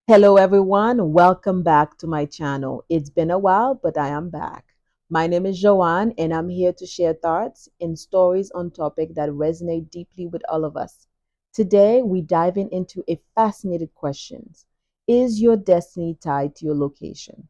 Hello, everyone. Welcome back to my channel. It's been a while, but I am back. My name is Joanne, and I'm here to share thoughts and stories on topics that resonate deeply with all of us. Today, we diving into a fascinating question. Is your destiny tied to your location?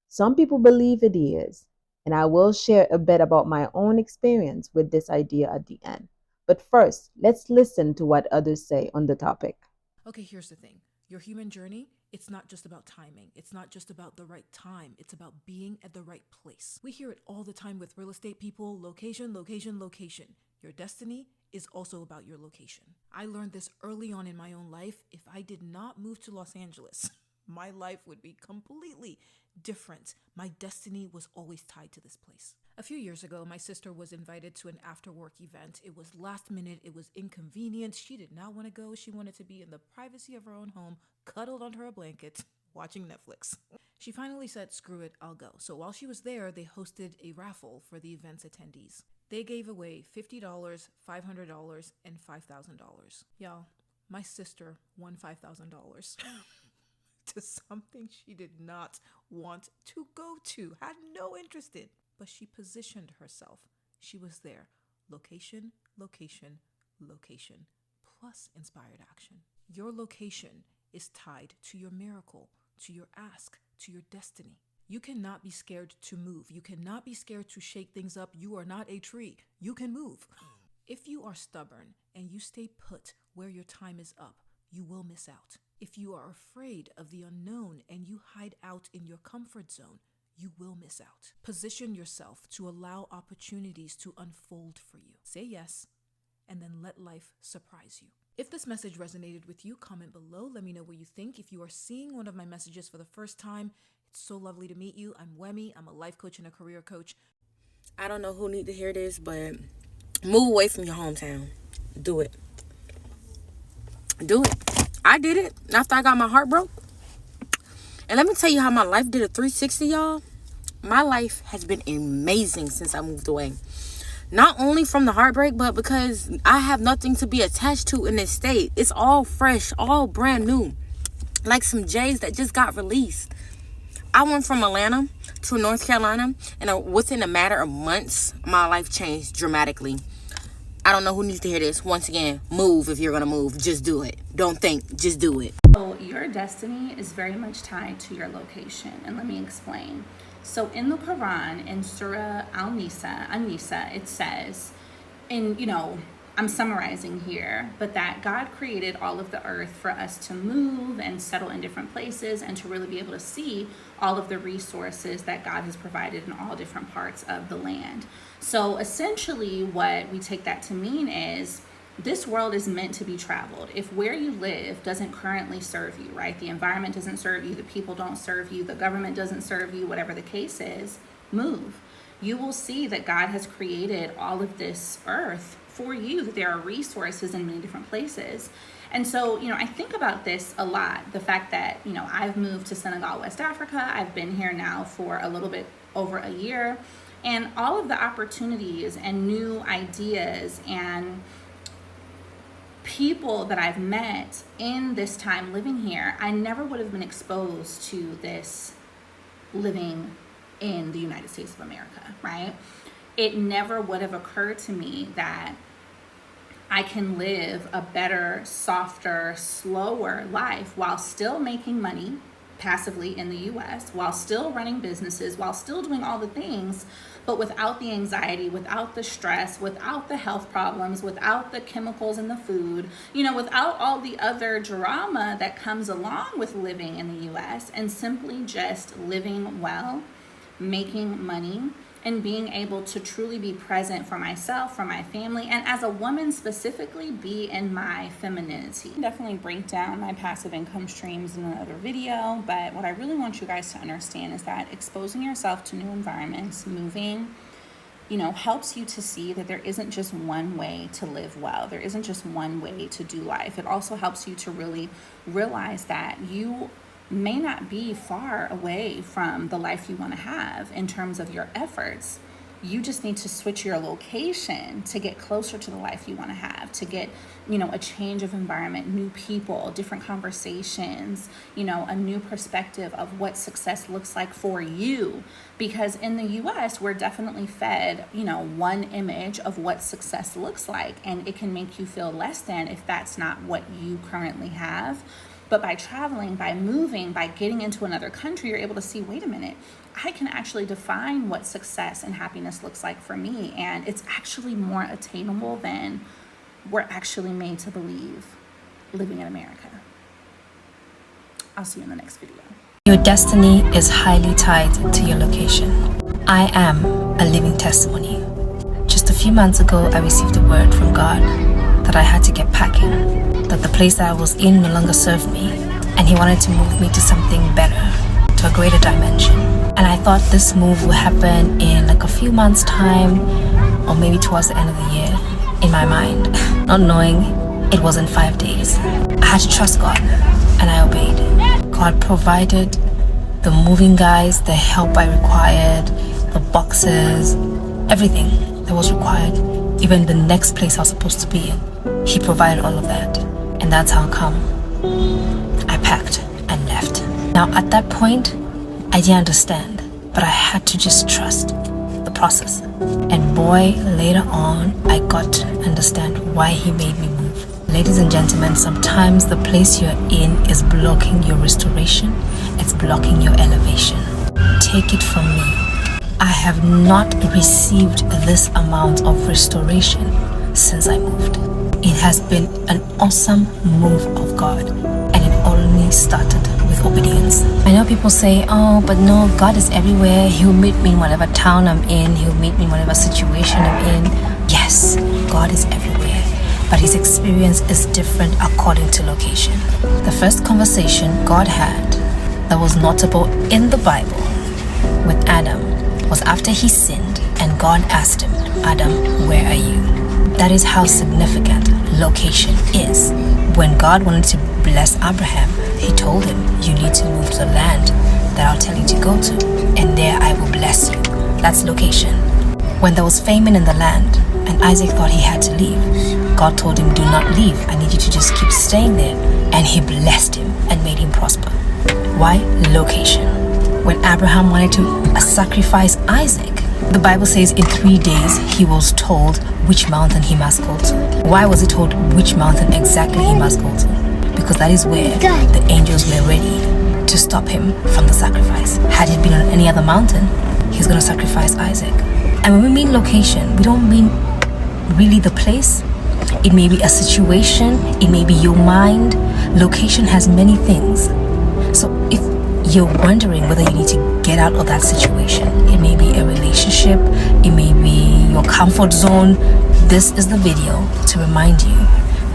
Some people believe it is, and I will share a bit about my own experience with this idea at the end. But first, let's listen to what others say on the topic. Okay, here's the thing. Your human journey, it's not just about timing. It's not just about the right time. It's about being at the right place. We hear it all the time with real estate people: location, location, location. Your destiny is also about your location. I learned this early on in my own life. If I did not move to Los Angeles, my life would be completely different. My destiny was always tied to this place. A few years ago, my sister was invited to an after work event. It was last minute, it was inconvenient. She did not want to go. She wanted to be in the privacy of her own home, cuddled under a blanket, watching Netflix. She finally said, "Screw it, I'll go." So while she was there, they hosted a raffle for the event's attendees. They gave away $50, $500, and $5,000. Y'all, my sister won $5,000 to something she did not want to go to, had no interest in. But she positioned herself. She was there. Location, location, location, plus inspired action. Your location is tied to your miracle, to your ask, to your destiny. You cannot be scared to move. You cannot be scared to shake things up. You are not a tree. You can move. If you are stubborn and you stay put where your time is up, you will miss out. If you are afraid of the unknown and you hide out in your comfort zone, you will miss out. Position yourself to allow opportunities to unfold for you. Say yes, and then let life surprise you. If this message resonated with you, comment below. Let me know what you think. If you are seeing one of my messages for the first time, it's so lovely to meet you. I'm Wemi. I'm a life coach and a career coach. I don't know who need to hear this, but move away from your hometown. Do it. Do it. I did it after I got my heart broke. And let me tell you how my life did a 360, y'all. My life has been amazing since I moved away. Not only from the heartbreak, but because I have nothing to be attached to in this state. It's all fresh, all brand new. Like some J's that just got released. I went from Atlanta to North Carolina, and within a matter of months, my life changed dramatically. I don't know who needs to hear this. Once again, move if you're going to move. Just do it. Don't think, just do it. So your destiny is very much tied to your location, and let me explain. So in the Quran, in Surah An-Nisa, it says, and I'm summarizing here, but that God created all of the earth for us to move and settle in different places and to really be able to see all of the resources that God has provided in all different parts of the land. So essentially, what we take that to mean is this world is meant to be traveled. If where you live doesn't currently serve you, right? The environment doesn't serve you, the people don't serve you, the government doesn't serve you, whatever the case is, move. You will see that God has created all of this earth for you, that there are resources in many different places. And so, I think about this a lot. The fact that, I've moved to Senegal, West Africa. I've been here now for a little bit over a year. And all of the opportunities and new ideas and people that I've met in this time living here, I never would have been exposed to this living in the United States of America, right? It never would have occurred to me that I can live a better, softer, slower life while still making money passively in the US, while still running businesses, while still doing all the things, but without the anxiety, without the stress, without the health problems, without the chemicals in the food, without all the other drama that comes along with living in the US, and simply just living well, making money, and being able to truly be present for myself, for my family, and as a woman specifically, be in my femininity. Definitely break down my passive income streams in another video, but what I really want you guys to understand is that exposing yourself to new environments, moving, helps you to see that there isn't just one way to live well. There isn't just one way to do life. It also helps you to really realize that you may not be far away from the life you want to have in terms of your efforts. You just need to switch your location to get closer to the life you want to have, to get, you know, a change of environment, new people, different conversations, you know, a new perspective of what success looks like for you. Because in the US, we're definitely fed, you know, one image of what success looks like, and it can make you feel less than if that's not what you currently have. But by traveling, by moving, by getting into another country, you're able to see, wait a minute, I can actually define what success and happiness looks like for me. And it's actually more attainable than we're actually made to believe living in America. I'll see you in the next video. Your destiny is highly tied to your location. I am a living testimony. Just a few months ago, I received a word from God that I had to get packing, that the place that I was in no longer served me, and He wanted to move me to something better, to a greater dimension. And I thought this move would happen in like a few months' time, or maybe towards the end of the year, in my mind, not knowing it was in 5 days. I had to trust God, and I obeyed. God provided the moving guys, the help I required, the boxes, everything that was required, even the next place I was supposed to be in. He provided all of that. And that's how come I packed and left. Now at that point, I didn't understand, but I had to just trust the process. And boy, later on, I got to understand why He made me move. Ladies and gentlemen, sometimes the place you're in is blocking your restoration. It's blocking your elevation. Take it from me. I have not received this amount of restoration since I moved. It has been an awesome move of God, and it only started with obedience. I know people say, oh, but no, God is everywhere. He'll meet me in whatever town I'm in. He'll meet me in whatever situation I'm in. Yes, God is everywhere, but His experience is different according to location. The first conversation God had that was notable in the Bible with Adam was after he sinned, and God asked him, Adam, where are you? That is how significant location is. When God wanted to bless Abraham, He told him, you need to move to the land that I'll tell you to go to, and there I will bless you. That's location. When there was famine in the land, and Isaac thought he had to leave, God told him, do not leave. I need you to just keep staying there. And He blessed him and made him prosper. Why? Location. When Abraham wanted to sacrifice Isaac, the Bible says in 3 days he was told which mountain he must go to. Why was he told which mountain exactly he must go to? Because that is where the angels were ready to stop him from the sacrifice. Had it been on any other mountain, he's going to sacrifice Isaac. And when we mean location, we don't mean really the place. It may be a situation, it may be your mind. Location has many things. So if you're wondering whether you need to get out of that situation, it may be a relationship, it may be your comfort zone, this is the video to remind you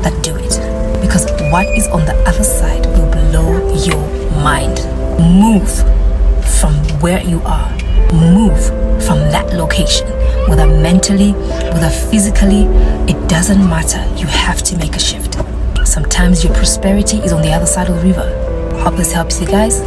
that do it. Because what is on the other side will blow your mind. Move from where you are. Move from that location. Whether mentally, whether physically, it doesn't matter. You have to make a shift. Sometimes your prosperity is on the other side of the river. Hope this helps you guys.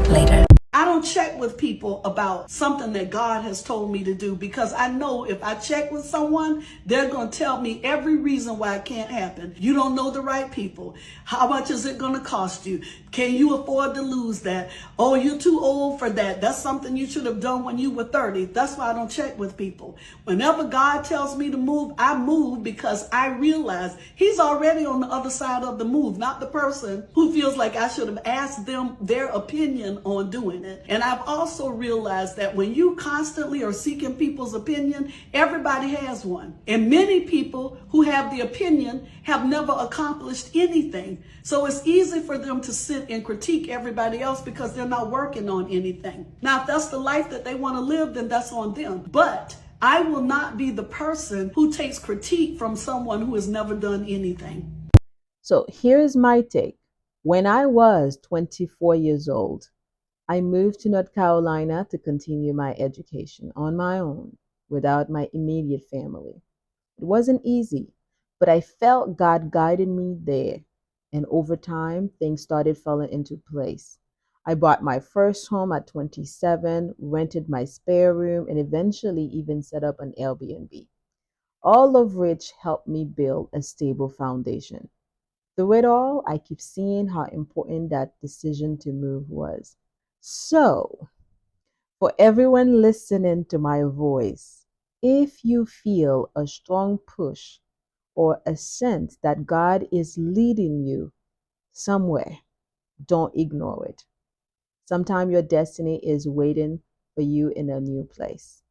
Later. I don't check with people about something that God has told me to do, because I know if I check with someone, they're going to tell me every reason why it can't happen. You don't know the right people. How much is it going to cost you? Can you afford to lose that? Oh, you're too old for that. That's something you should have done when you were 30. That's why I don't check with people. Whenever God tells me to move, I move because I realize He's already on the other side of the move, not the person who feels like I should have asked them their opinion on doing it. And I've also realized that when you constantly are seeking people's opinion, everybody has one. And many people who have the opinion have never accomplished anything. So it's easy for them to sit and critique everybody else because they're not working on anything. Now, if that's the life that they want to live, then that's on them. But I will not be the person who takes critique from someone who has never done anything. So here's my take. When I was 24 years old, I moved to North Carolina to continue my education on my own without my immediate family. It wasn't easy, but I felt God guided me there. And over time, things started falling into place. I bought my first home at 27, rented my spare room, and eventually even set up an Airbnb, all of which helped me build a stable foundation. Through it all, I keep seeing how important that decision to move was. So, for everyone listening to my voice, if you feel a strong push or a sense that God is leading you somewhere, don't ignore it. Sometimes your destiny is waiting for you in a new place.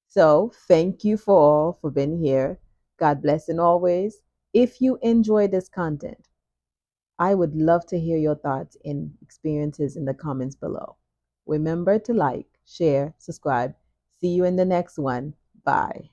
So, thank you for all for being here. God bless and always. If you enjoy this content, I would love to hear your thoughts and experiences in the comments below. Remember to like, share, subscribe. See you in the next one. Bye.